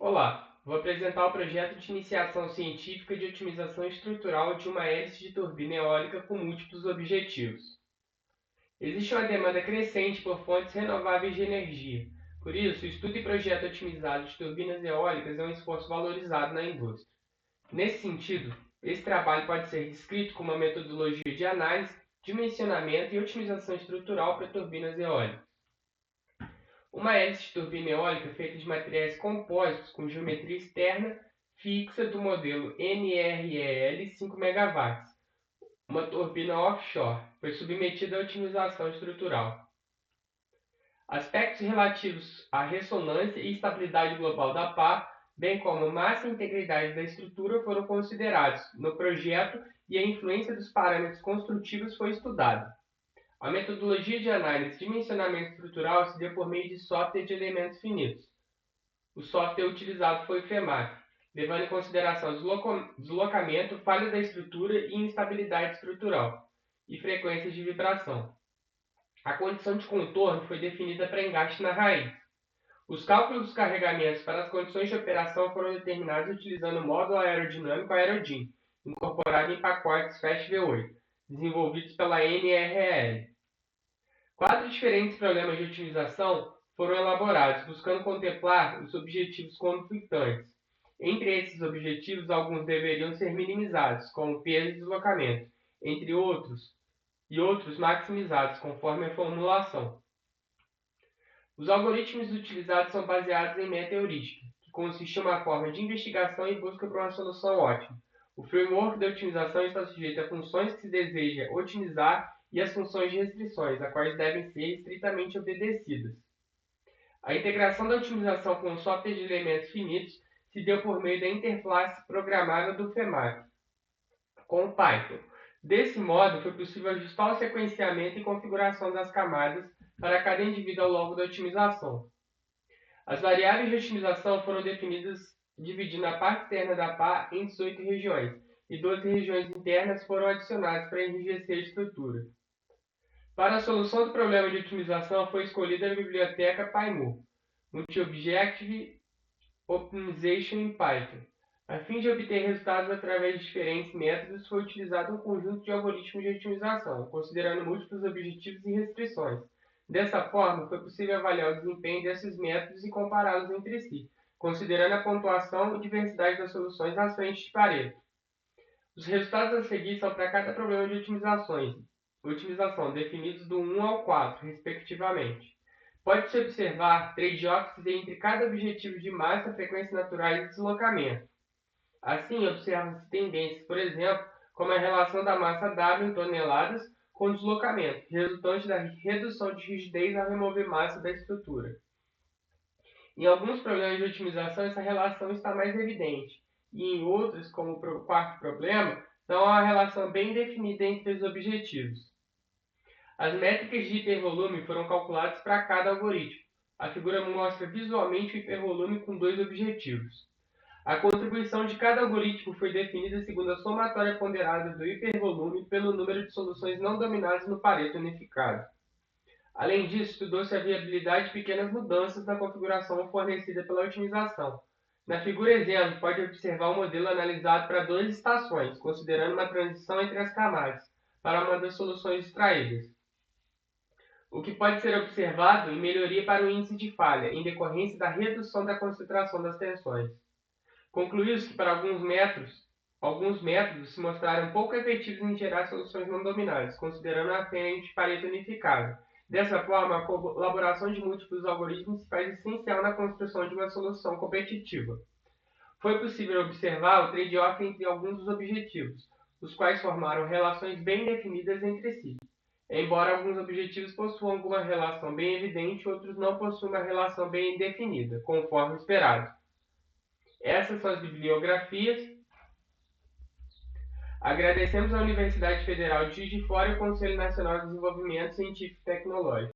Olá, vou apresentar o projeto de iniciação científica de otimização estrutural de uma hélice de turbina eólica com múltiplos objetivos. Existe uma demanda crescente por fontes renováveis de energia. Por isso, o estudo e projeto otimizado de turbinas eólicas é um esforço valorizado na indústria. Nesse sentido, esse trabalho pode ser descrito como uma metodologia de análise, dimensionamento e otimização estrutural para turbinas eólicas. Uma hélice de turbina eólica feita de materiais compósitos com geometria externa fixa do modelo NREL 5 MW, uma turbina offshore, foi submetida à otimização estrutural. Aspectos relativos à ressonância e estabilidade global da pá, bem como massa e integridade da estrutura, foram considerados no projeto e a influência dos parâmetros construtivos foi estudada. A metodologia de análise de dimensionamento estrutural se deu por meio de software de elementos finitos. O software utilizado foi o FEMAC, levando em consideração deslocamento, falha da estrutura e instabilidade estrutural, e frequências de vibração. A condição de contorno foi definida para engaste na raiz. Os cálculos dos carregamentos para as condições de operação foram determinados utilizando o módulo aerodinâmico Aerodim, incorporado em pacotes FastV8, desenvolvidos pela NREL. 4 diferentes programas de otimização foram elaborados, buscando contemplar os objetivos conflitantes. Entre esses objetivos, alguns deveriam ser minimizados, como peso e deslocamento, entre outros, e outros maximizados, conforme a formulação. Os algoritmos utilizados são baseados em meta-heurística, que consiste em uma forma de investigação e busca por uma solução ótima. O framework de otimização está sujeito a funções que se deseja otimizar e as funções de restrições, as quais devem ser estritamente obedecidas. A integração da otimização com o software de elementos finitos se deu por meio da interface programável do FEMAC, com o Python. Desse modo, foi possível ajustar o sequenciamento e configuração das camadas para cada indivíduo ao longo da otimização. As variáveis de otimização foram definidas dividindo a parte externa da pá em 18 regiões, e 12 regiões internas foram adicionadas para enriquecer a estrutura. Para a solução do problema de otimização foi escolhida a biblioteca PyMu, Multi-Objective Optimization em Python. A fim de obter resultados através de diferentes métodos, foi utilizado um conjunto de algoritmos de otimização, considerando múltiplos objetivos e restrições. Dessa forma, foi possível avaliar o desempenho desses métodos e compará-los entre si, considerando a pontuação e diversidade das soluções nas frentes de Pareto. Os resultados a seguir são para cada problema de otimização, definidos do 1 ao 4, respectivamente. Pode-se observar trade-offs entre cada objetivo de massa, frequência natural e deslocamento. Assim, observam-se tendências, por exemplo, como a relação da massa W em toneladas com o deslocamento, resultante da redução de rigidez ao remover massa da estrutura. Em alguns problemas de otimização, essa relação está mais evidente, e em outros, como o quarto problema, não há uma relação bem definida entre os objetivos. As métricas de hipervolume foram calculadas para cada algoritmo. A figura mostra visualmente o hipervolume com 2 objetivos. A contribuição de cada algoritmo foi definida segundo a somatória ponderada do hipervolume pelo número de soluções não dominadas no Pareto unificado. Além disso, estudou-se a viabilidade de pequenas mudanças na configuração fornecida pela otimização. Na figura exemplo, pode observar o modelo analisado para 2 estações, considerando uma transição entre as camadas, para uma das soluções extraídas. O que pode ser observado em melhoria para o índice de falha, em decorrência da redução da concentração das tensões. Concluiu-se que para alguns métodos se mostraram pouco efetivos em gerar soluções não dominadas, considerando a frente de Pareto unificado. Dessa forma, a colaboração de múltiplos algoritmos se faz essencial na construção de uma solução competitiva. Foi possível observar o trade-off entre alguns dos objetivos, os quais formaram relações bem definidas entre si. Embora alguns objetivos possuam alguma relação bem evidente, outros não possuem uma relação bem definida, conforme esperado. Essas são as bibliografias. Agradecemos à Universidade Federal de Juiz de Fora e ao Conselho Nacional de Desenvolvimento Científico e Tecnológico.